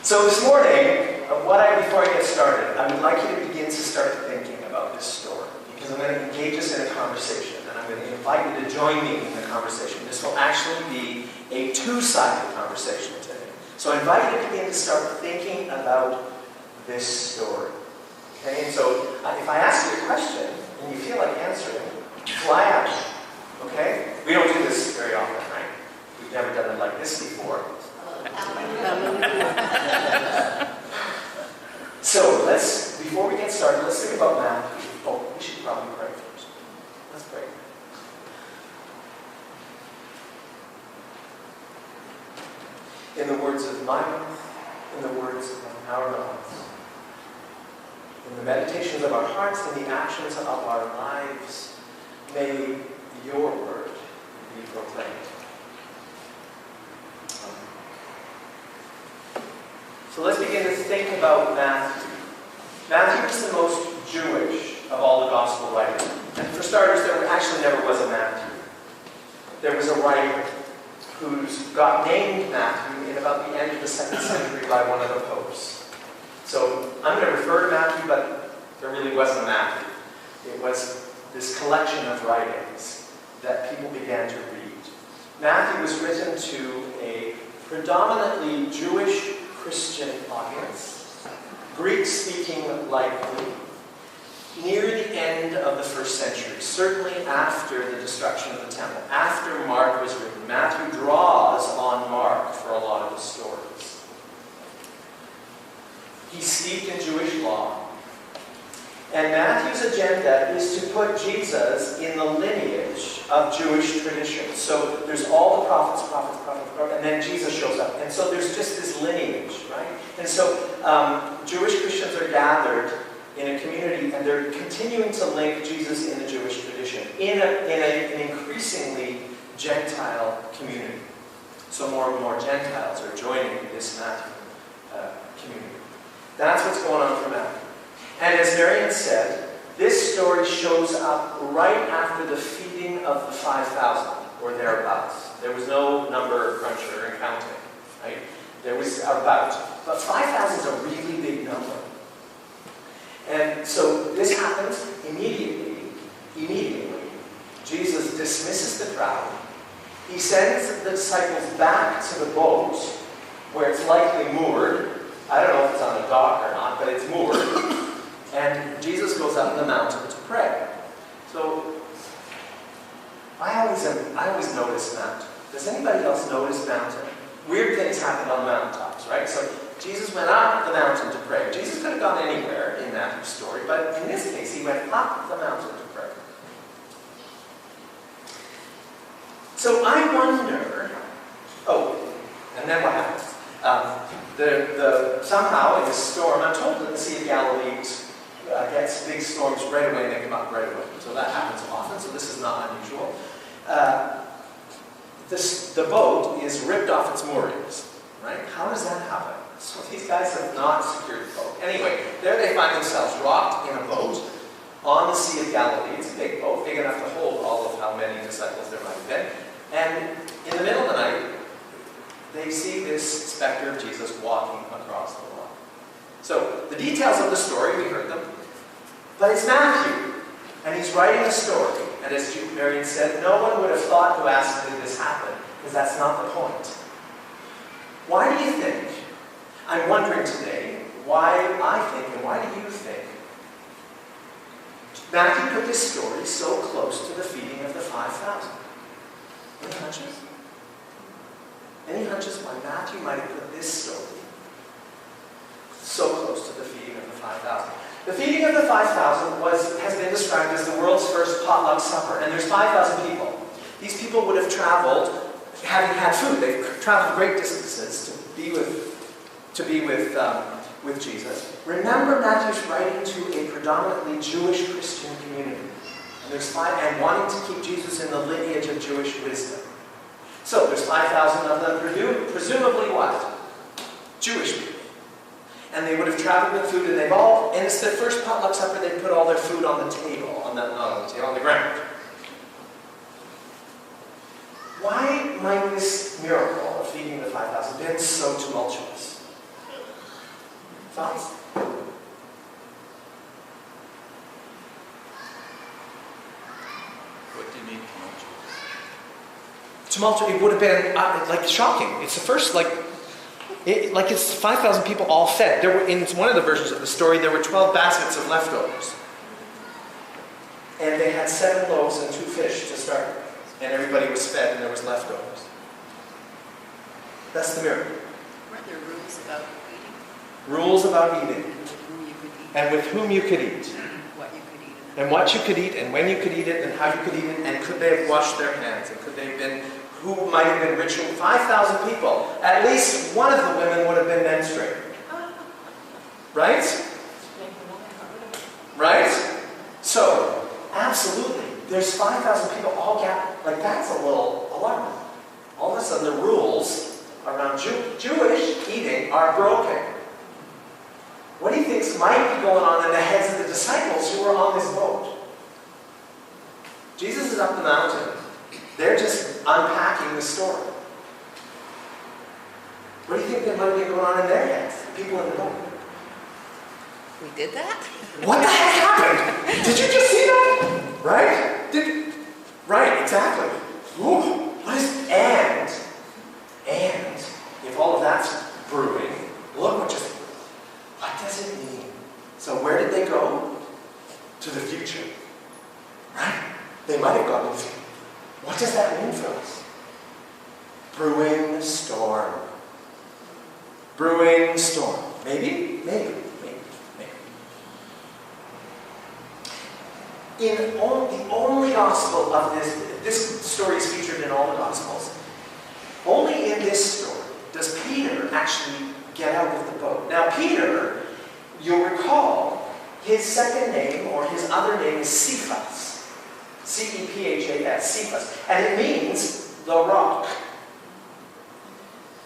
So this morning, before I get started, I would like you to begin to start thinking about this story, because I'm going to engage us in a conversation, and I'm going to invite you to join me in the conversation. This will actually be a two-sided conversation today. So I invite you to begin to start thinking about this story. Okay, and so if I ask you a question and you feel like answering, fly at me. Okay? We don't do this very often, right? We've never done it like this before. So before we get started, let's think about Matthew. Oh, we should probably pray first. Let's pray. In the words of my mouth, in the words of our mouths, in the meditations of our hearts, in the actions of our lives, may your word be proclaimed. So let's begin to think about Matthew. Matthew is the most Jewish of all the gospel writers. And for starters, there actually never was a Matthew. There was a writer who's got named Matthew in about the end of the 2nd century by one of the popes. So I'm going to refer to Matthew, but there really wasn't a Matthew. It was this collection of writings that people began to read. Matthew was written to a predominantly Jewish Christian audience, Greek-speaking likely, near the end of the 1st century, certainly after the destruction of the temple, after Mark was written. Matthew draws on Mark for a lot of his stories. He's steeped in Jewish law. And Matthew's agenda is to put Jesus in the lineage of Jewish tradition. So there's all the prophets, and then Jesus shows up. And so there's just this lineage, right? And so Jewish Christians are gathered in a community, and they're continuing to link Jesus in the Jewish tradition in an increasingly Gentile community. So more and more Gentiles are joining this Matthew community. That's what's going on for Matthew. And as Marian said, this story shows up right after the feeding of the 5,000, or thereabouts. There was no number cruncher and counting, right? There was about. But 5,000 is a really big number. And so this happens immediately. Jesus dismisses the crowd. He sends the disciples back to the boat, where it's likely moored. I don't know if it's on a dock or not, but it's moored. And Jesus goes up the mountain to pray. So, I always notice mountain. Does anybody else notice mountain? Weird things happen on mountaintops, right? So, Jesus went up the mountain to pray. Jesus could have gone anywhere in Matthew's story, but in this case, he went up the mountain to pray. So, I wonder, and then what happens? Somehow in this storm, I'm told that the Sea of Galilee gets big storms right away, and they come up right away. So that happens often, so this is not unusual. The boat is ripped off its moorings, right? How does that happen? So these guys have not secured the boat. Anyway, there they find themselves rocked in a boat on the Sea of Galilee. It's a big boat, big enough to hold all of how many disciples there might have been. And in the middle of the night, they see this specter of Jesus walking across the water. So, the details of the story, we heard them. But it's Matthew, and he's writing a story. And as Marian said, no one would have thought to ask, did this happen? Because that's not the point. Why do you think? I'm wondering today why I think, and why do you think Matthew put this story so close to the feeding of the 5,000? Any hunches? Any hunches why Matthew might have put this story so close to the feeding of the 5,000? The feeding of the 5,000 has been described as the world's first potluck supper, and there's 5,000 people. These people would have traveled, having had food. They've traveled great distances to be with Jesus. Remember, Matthew's writing to a predominantly Jewish Christian community, and wanting to keep Jesus in the lineage of Jewish wisdom. So there's 5,000 of them, presumably what? Jewish people. And they would have traveled with food, and and it's their first potluck supper, they put all their food on the table, on the ground. Why might this miracle of feeding the 5,000 been so tumultuous? Thoughts? What do you mean tumultuous? Tumultuous, it would have been like shocking. It's the first, it's 5,000 people all fed. There were, in one of the versions of the story, there were 12 baskets of leftovers. And they had 7 loaves and 2 fish to start with. And everybody was fed and there was leftovers. That's the miracle. Weren't there rules about eating? Rules about eating. And with whom you could eat. And with whom you could eat. What you could eat. And what you could eat, and when you could eat it, and how you could eat it, and could they have washed their hands, and could they have been, who might have been ritual? 5,000 people. At least one of the women would have been menstruating. Right? Right? So, absolutely. There's 5,000 people all gathered. Like, that's a little alarming. All of a sudden, the rules around Jewish eating are broken. What do you think might be going on in the heads of the disciples who were on this boat? Jesus is up the mountain. They're just unpacking the story. What do you think might be going on in their heads? The people in the boat. We did that? What the heck happened? Did you just see that? Right? Right, exactly. Ooh, what is, and if all of that's brewing, look what does it mean? So where did they go? To the future. Right? They might have gone to the future. What does that mean for us? Brewing storm. Brewing storm. Maybe. In the only gospel of this story is featured in all the gospels. Only in this story does Peter actually get out of the boat. Now Peter, you'll recall, his second name or his other name is Cephas. C-E-P-H-A-S, Cephas. And it means the rock.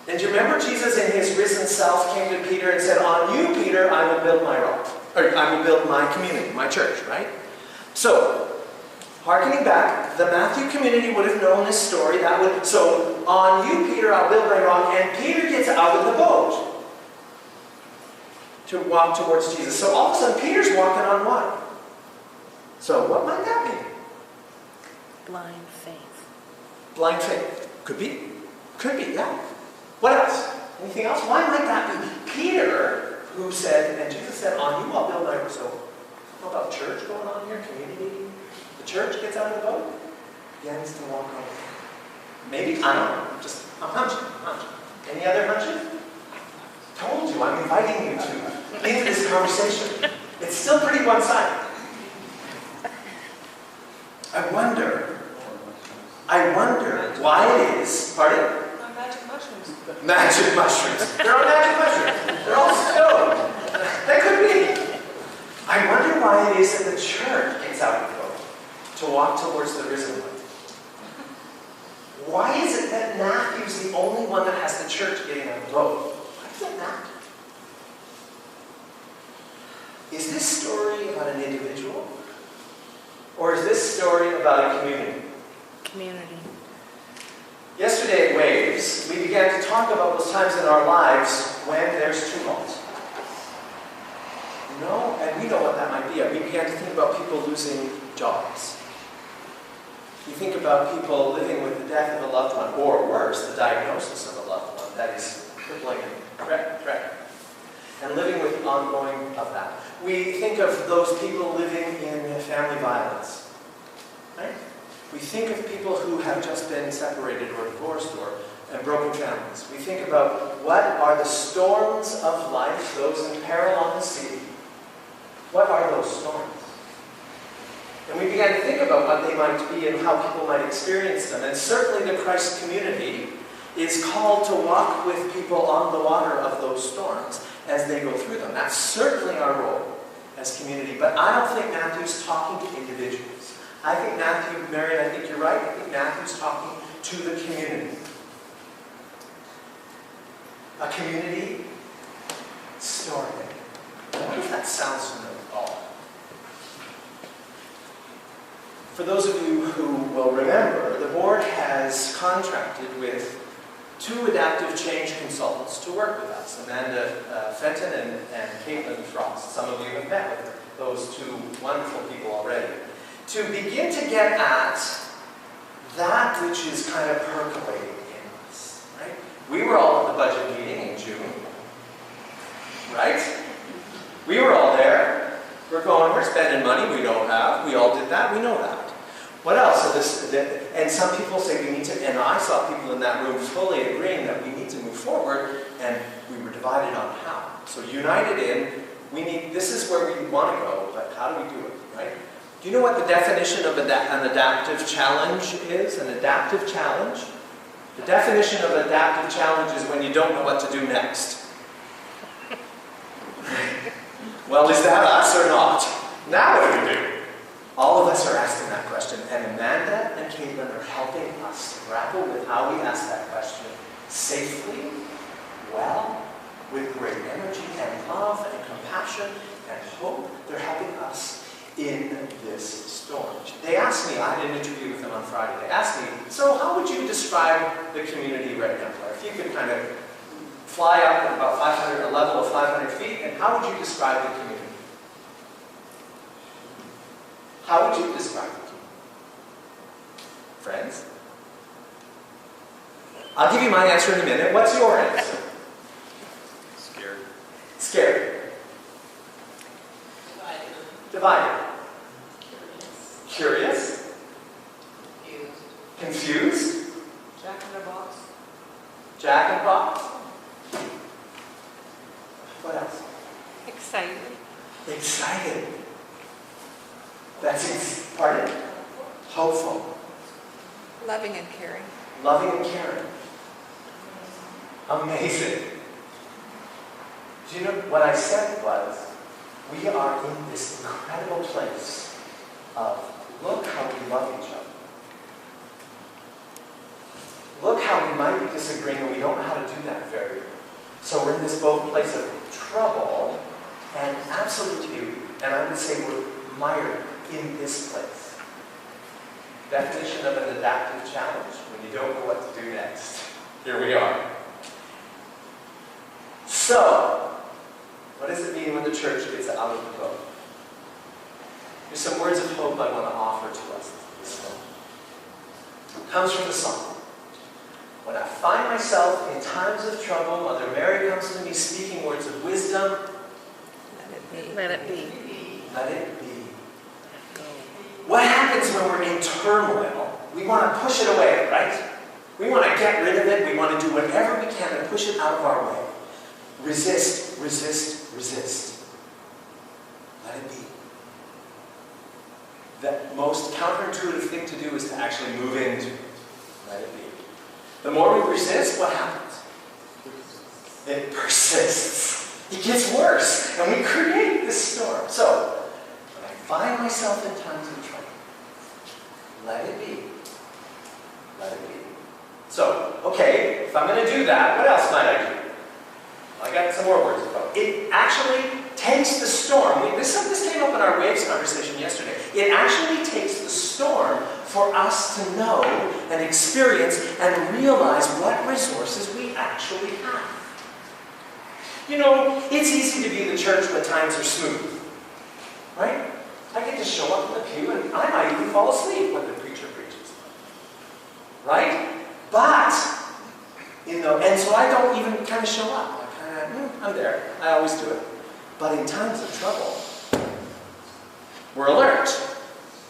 And do you remember Jesus in his risen self came to Peter and said, on you, Peter, I will build my rock. Or I will build my community, my church, right? So, hearkening back, the Matthew community would have known this story. So, on you, Peter, I'll build my rock. And Peter gets out of the boat to walk towards Jesus. So all of a sudden, Peter's walking on what? So what might that be? Blind faith. Blind faith. Could be. Could be, yeah. What else? Anything else? Why might that be? Peter, who said, and Jesus said, on you I'll build my rock. So, what about church going on here? Community? The church gets out of the boat, begins to walk on. Maybe, I don't know. I'm hunching. Any other hunches? Told you, I'm inviting you into this conversation. It's still pretty one-sided. I wonder why it is, pardon? Magic mushrooms. Magic mushrooms. They're all magic mushrooms. They're all stoned. That could be. I wonder why it is that the church gets out of the boat to walk towards the risen one. Why is it that Matthew's the only one that has the church getting out of the boat? Why does that matter? Is this story about an individual? Or is this story about a community? Community. Yesterday at Waves, we began to talk about those times in our lives when there's tumult. And we know what that might be. We began to think about people losing jobs. You think about people living with the death of a loved one, or worse, the diagnosis of a loved one that is crippling and threat. And living with the ongoing of that. We think of those people living in family violence. Right? We think of people who have just been separated or divorced and broken families. We think about what are the storms of life, those in peril on the sea. What are those storms? And we began to think about what they might be and how people might experience them. And certainly the Christ community is called to walk with people on the water of those storms as they go through them. That's certainly our role as community. But I don't think Matthew's talking to individuals. I think Marion, I think you're right. I think Matthew's talking to the community. A community story. I wonder if that sounds familiar at all. For those of you who will remember, the board has contracted with 2 adaptive change consultants to work with us, Amanda Fenton and Caitlin Frost. Some of you have met with her, those 2 wonderful people already. To begin to get at that which is kind of percolating in us, right? We were all at the budget meeting in June, right? We were all there. We're going, we're spending money we don't have. We all did that, we know that. What else? And some people say we need to, and I saw people in that room fully agreeing that we need to move forward, and we were divided on how. So united in, this is where we want to go, but how do we do it, right? Do you know what the definition of an adaptive challenge is? An adaptive challenge? The definition of an adaptive challenge is when you don't know what to do next. Well, is that us or not? Now what do we do? All of us are asking that question, and Amanda and Caitlin are helping us to grapple with how we ask that question safely, well, with great energy and love and compassion and hope. They're helping us in this storm. They asked me, I had an interview with them on Friday, they asked me, so how would you describe the community right now, Blair? If you could kind of fly up at about 500, a level of 500 feet, and how would you describe the community? How would you describe it? Friends? I'll give you my answer in a minute. What's your answer? Scared. Scared. Divided. Curious. Confused. Jack in the box. Jack in the box. What else? Excited. Excited. Pardon? Hopeful. Loving and caring. Loving and caring. Amazing. Do you know what I said was, we are in this incredible place of look how we love each other. Look how we might be disagreeing and we don't know how to do that very well. So we're in this both place of trouble and absolute beauty. And I would say we're mired in this place. Definition of an adaptive challenge, when you don't know what to do next. Here we are. So, what does it mean when the church gets out of the boat? There's some words of hope I want to offer to us this morning. It comes from the song. When I find myself in times of trouble, Mother Mary comes to me speaking words of wisdom. Let it be. Let it be. Let it be. What happens when we're in turmoil? We want to push it away, right? We want to get rid of it. We want to do whatever we can to push it out of our way. Resist, resist, resist. Let it be. The most counterintuitive thing to do is to actually move into it. Let it be. The more we resist, what happens? It persists. It gets worse. And we create this storm. So, when I find myself in times of trouble, let it be. Let it be. So, okay, if I'm going to do that, what else might I do? I got some more words about it. It actually takes the storm. This came up in our waves conversation yesterday. It actually takes the storm for us to know and experience and realize what resources we actually have. You know, it's easy to be the church when times are smooth. Right? I get to show up in the pew and I might even fall asleep when the preacher preaches. Right? But, and so I don't even kind of show up. I'm there. I always do it. But in times of trouble, we're alert.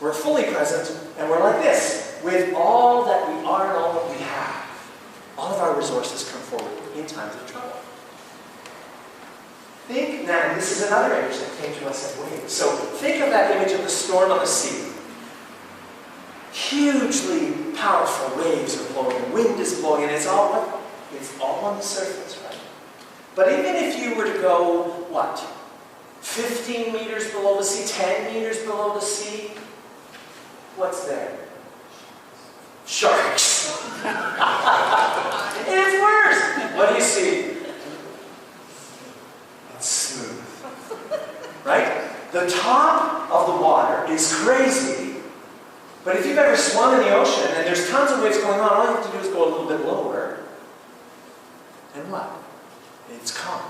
We're fully present, and we're like this. With all that we are and all that we have, all of our resources come forward in times of trouble. Think now, and this is another image that came to us at Waves. So think of that image of the storm on the sea. Hugely powerful waves are blowing, the wind is blowing, and it's all on the surface, right? But even if you were to go, what, 15 meters below the sea, 10 meters below the sea, what's there? Sharks. It's worse. What do you see? It's smooth. Right? The top of the water is crazy. But if you've ever swum in the ocean and there's tons of waves going on, all you have to do is go a little bit lower. then what? It's calm.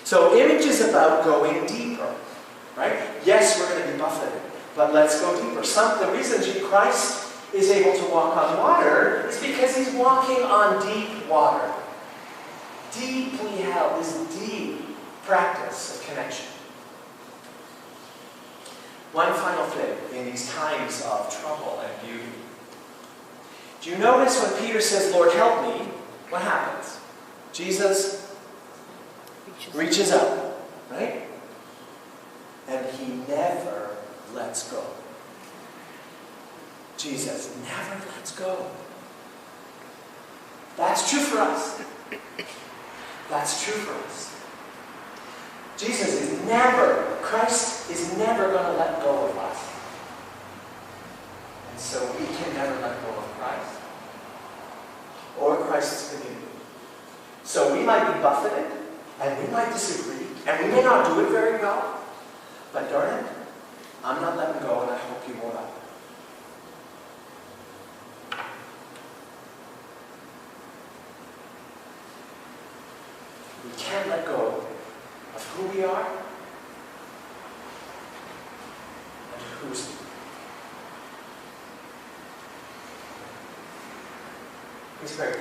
So image is about going deeper, right? Yes, we're going to be buffeted, but let's go deeper. The reason Christ is able to walk on water is because he's walking on deep water. Deeply held, this deep practice of connection. One final thing in these times of trouble and beauty. Do you notice when Peter says, Lord, help me, what happens? Jesus reaches out, right? And he never lets go. Jesus never lets go. That's true for us. That's true for us. Christ is never going to let go of us. And so we can never let go of Christ or Christ's community. So we might be buffeted, and we might disagree, and we may not do it very well, but darn it, I'm not letting go, and I hope you won't either. We can't let go of who we are and whose we are. Please pray.